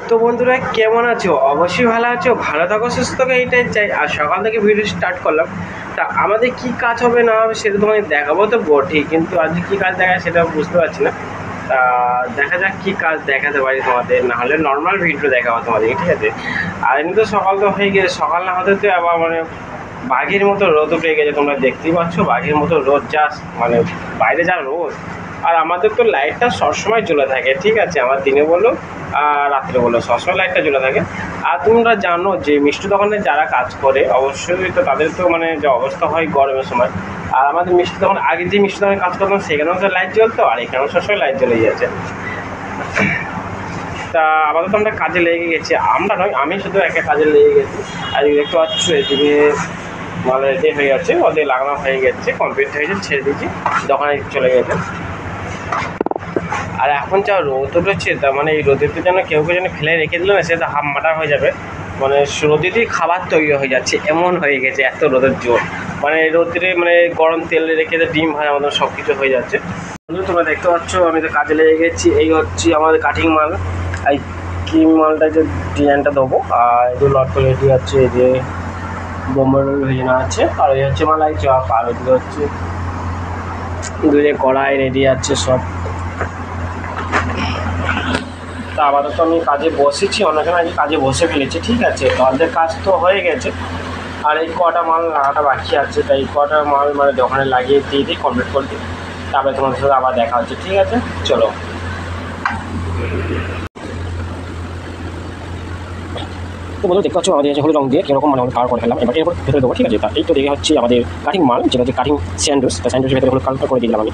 তো বন্ধুরা কেমন আছো? অবশ্যই ভালো আছো, ভালো থাকো, সুস্থ থাকো, এইটাই চাই। আর সকাল থেকে ভিডিও স্টার্ট করলাম। তা আমাদের কি কাজ হবে না হবে সেটা তোমাকে দেখাবো তো বটেই, কিন্তু আজকে কী কাজ দেখায় সেটা বুঝতে পারছি না। তা দেখা যাক কী কাজ দেখাতে পারি তোমাদের, না হলে নর্মাল ভিডিও দেখাবো তোমাদের, ঠিক আছে? আর এমনি তো সকাল তো হয়ে গেছে, সকাল না হতে তো আবার মানে বাঘের মতো রোদ উঠে গেছে, তোমরা দেখতেই পাচ্ছ বাঘের মতো রোদ, জাস্ট মানে বাইরে যা রোদ। আর আমাদের তো লাইটটা সবসময় জ্বলে থাকে, ঠিক আছে? আমার দিনে বলো আর রাত্রে বলো সবসময় লাইটটা জ্বলে থাকে। আর তোমরা জানো যে মিষ্টি দোকানে যারা কাজ করে অবশ্যই তো তাদের তো মানে যে অবস্থা হয় গরমের সময়। আর আমাদের মিষ্টি দোকান আগে যে মিষ্টি দোকানে কাজ করতাম সেখানেও তো লাইট জ্বলতো, আর এখানেও সবসময় লাইট জ্বলে যাচ্ছে। তা আপাতত আমরা কাজে লেগে গেছি, আমরা নয় আমি শুধু একটা কাজে লেগে গেছি। আর দেখতে পাচ্ছ এদিকে মানে রেডি হয়ে যাচ্ছে, ওদের লাগানো হয়ে গেছে, কমপ্লিট হয়ে গেছে, ছেড়ে দিয়েছি, দোকানে চলে গেছে। আর এখন যা রোদ উঠেছে, তার মানে এই রোদেতে যেন কেউ যেন ফেলে রেখে দিল না, সেটা হাফ মাটার হয়ে যাবে। মানে রোদেতেই খাবার তৈরি হয়ে যাচ্ছে, এমন হয়ে গেছে এত রোদের জোর। মানে রোদে মানে গরম তেলে রেখে ডিম ভাজা আমাদের সব কিছু হয়ে যাচ্ছে। তোমরা দেখতে পাচ্ছ আমি তো কাজে লেগে গেছি। এই হচ্ছে আমাদের কাটিং মাল, এই ক্রিম মালটা যে ডিজাইনটা দেবো। আর এগুলো লট করে রেডি আছে, এই যে বোম্বাই ভেজানো আছে, আর এই হচ্ছে মালাই চপ, আর ওইগুলো হচ্ছে দুধে কড়াই রেডি আছে সব। তা আপাতত আমি কাজে বসেছি, অনেকজন আগে কাজে বসে ফেলেছি, ঠিক আছে? তো আমাদের কাজ তো হয়ে গেছে, আর এই কটা মাল লাগাটা বাকি আছে। তাই কটা মাল মানে দোকানে লাগিয়ে দিয়ে দিই, কমপ্লিট করে দিই, তারপরে তোমাদের সাথে আবার দেখা হচ্ছে, ঠিক আছে? চলো। তো বন্ধু দেখতে পাচ্ছ আমাদের হলুদ রং দিয়ে কীরকম মানে কালার করে ফেললাম। এবার এরপর ভেতরে দেবো, ঠিক আছে? তা এই তো দেখে হচ্ছে আমাদের কাটিং মাল, যেটা হচ্ছে কাটিং স্যান্ডউইচ। তা স্যান্ডউইচের ভেতরে হলুদ কালার করে দিলাম আমি।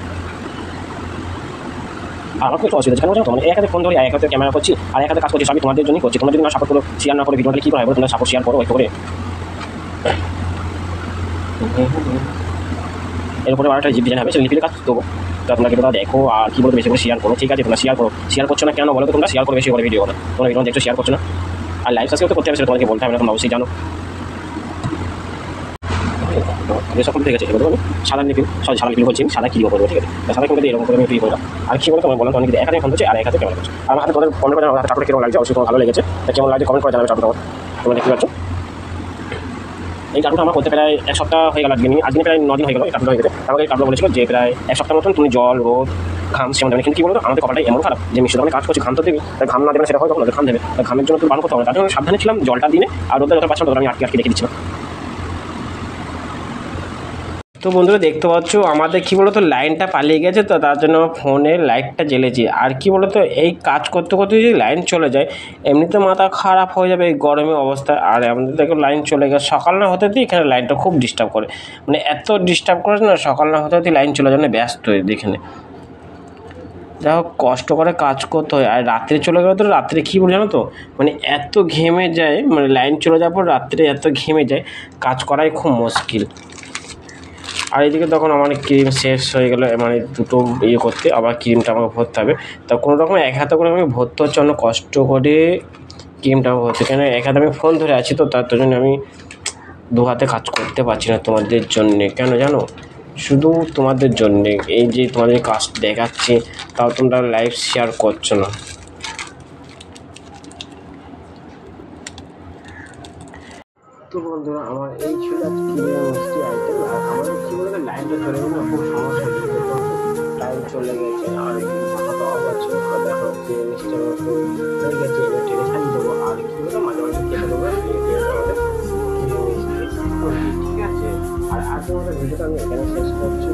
আর আমার একটু অসুবিধা কেন জানো তো, মানে এক হাতে ফোন ধরে এক হাতে ক্যামেরা করছি আর এক হাতে কাজ করছি, সবই তোমাদের জন্যই করছি। তোমরা যদি না সাপোর্ট করো, শেয়ার না করে ভিডিও, তাহলে কী করে হবে? তোমরা সাপোর্ট শেয়ার করো একটু করে। এরপরে আরেকটা ডিজাইন হবে, সেটা লিপির কাজ দেবো। তা তোমরা কিন্তু দেখো আর কী বলতে বেশি করে শেয়ার করো, ঠিক আছে? তোমরা শেয়ার করো, শেয়ার করছো না কেন বলো তো? তোমরা শেয়ার করো বেশি করে ভিডিও, তোমরা ভিডিও দেখছো শেয়ার করছো না। আর লাইভ সাবস্ক্রাইব করতে হবে, সেটা তোমাকে বলতে হবে না, তোমরা অবশ্যই জানো। যেসব করতে গেছে এবার আমি সাদা লিপি, সাদা লিপি বলছি, সাদা কি করবো, ঠিক আছে? সাদা কিন্তু এরকম করে আমি ফ্রি করলাম। আর কি বলো তোমার বললাম, অনেক এক হাতে ফোন হচ্ছে আর এক হাতে ক্যামেরা করছে। আমার হাতে তোমাদের কমেন্ট করে জানাবো তারপরে কেমন লাগছে, অবশ্যই ভালো লেগেছে। তা কেমন লাগছে কমেন্ট করে জানাবে, তারপর তোমরা দেখতে পাচ্ছ এই কার্ডটা আমার করতে প্রায় এক সপ্তাহ হয়ে গেল। আজকে প্রায় 9 দিন হয়ে গেল এই কার্ডটা হয়ে গেছে। আমাকে এই কার্ডটা বলেছিল যে প্রায় এক সপ্তাহ মতন তুমি জল রোদ ঘাম সেমন দেবে। কিন্তু কী বলতো, আমাদের কপালটা এমন খারাপ যে মিষ্টি দোকানে কাজ করছি, ঘাম তো দেবে, তাই ঘাম না দেবে সেটা হয় তখন ঘাম দেবে, তাই ঘামের জন্য তো বারণ করতে হবে। তার জন্য সাবধানে ছিলাম, জলটা দিনে আর রোদটা যত পাচ্ছিলাম তখন আমি আটকে রেখে দিচ্ছিলাম। তো বন্ধুরা দেখতে পাচ্ছ আমাদের কী বলতো লাইনটা পালিয়ে গেছে, তো তার জন্য ফোনের লাইটটা জ্বেলেছি। আর কি বলতো এই কাজ করতে করতে যদি লাইন চলে যায়, এমনিতে মাথা খারাপ হয়ে যাবে এই গরমের অবস্থা। আর আমাদের দেখো লাইন চলে গেছে, সকাল না হতে দিয়ে এখানে লাইনটা খুব ডিস্টার্ব করে, মানে এত ডিস্টার্ব করে না, সকাল না হতে দিয়ে লাইন চলে যায় না, ব্যস্ত হয়ে এখানে। যাই হোক কষ্ট করে কাজ করতে হয়। আর রাত্রে চলে গেলে তো রাত্রে কী বলে জানো তো, মানে এত ঘেমে যায়, মানে লাইন চলে যাওয়ার পর রাত্রে এত ঘেমে যায়, কাজ করাই খুব মুশকিল। আর এদিকে তখন আমার ক্রিম শেষ হয়ে গেলো, মানে দুটো ইয়ে করতে আবার ক্রিমটা আমাকে ভরতে হবে। তা কোনো রকম এক হাতে করে আমি ভরতে হচ্ছে, অনেক কষ্ট করে ক্রিমটা ভরতে, কেন এক হাতে আমি ফোন ধরে আছি, তো তার জন্য আমি দু হাতে কাজ করতে পারছি না তোমাদের জন্যে। কেন জানো? শুধু তোমাদের জন্যে, এই যে তোমাদের কাজ দেখাচ্ছি তাও তোমরা লাইভ শেয়ার করছো না। তো বন্ধুরা আমার এই ছিল মিষ্টি আইটেম। আর আমাদের কী বলতে লাইনটা চলে গেলে খুব সমস্যা হচ্ছে, লাইন চলে গেছে আর মাথা তো অফ আছে। দেখো যে মিষ্টির মতো হয়ে গেছে, এবার টেনে ছাড়িয়ে দেবো। আর কী বলতো মাঝে মাঝে কেটে দেবো আমাদের মিষ্টি, ঠিক আছে? আর আজকে আমাদের ভিডিওটা আমি এখানে শেষ করছি।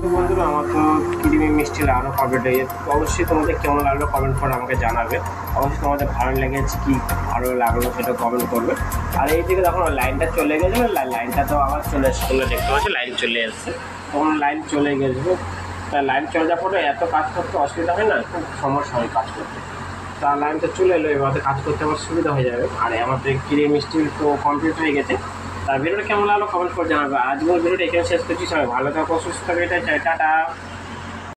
তো বন্ধুরা আমার তো ক্রিমি মিষ্টি লাগানো কমপ্লিট হয়ে গেছে। তো অবশ্যই তোমাদের কেমন লাগলো কমেন্ট করে আমাকে জানাবে। অবশ্যই তোমাদের ভালো লেগেছে কি ভালো লাগলো সেটা কমেন্ট করবে। আর এই দিকে যখন লাইনটা চলে গেছে, লাইনটা তো আবার চলে এসছে, তোমরা দেখতে পাচ্ছ লাইন চলে এসছে। তখন লাইন চলে গেছে, তা লাইন চলে যাওয়ার পরে এত কাজ করতে অসুবিধা হয় না, খুব সমস্যা হয় কাজ করতে। তা লাইনটা চলে এলো, এবার কাজ করতে আমার সুবিধা হয়ে যাবে। আর আমাদের ক্রিমি মিষ্টি তো কমপ্লিট হয়ে গেছে। তার ভিডিওটা কেমন লাগলো কমেন্ট করে জানাবে। আজকের ভিডিওটা এখানে শেষ করছি। সবাই ভালো থাকো, সুস্থ থাকো, এটাই চাই। টাটা।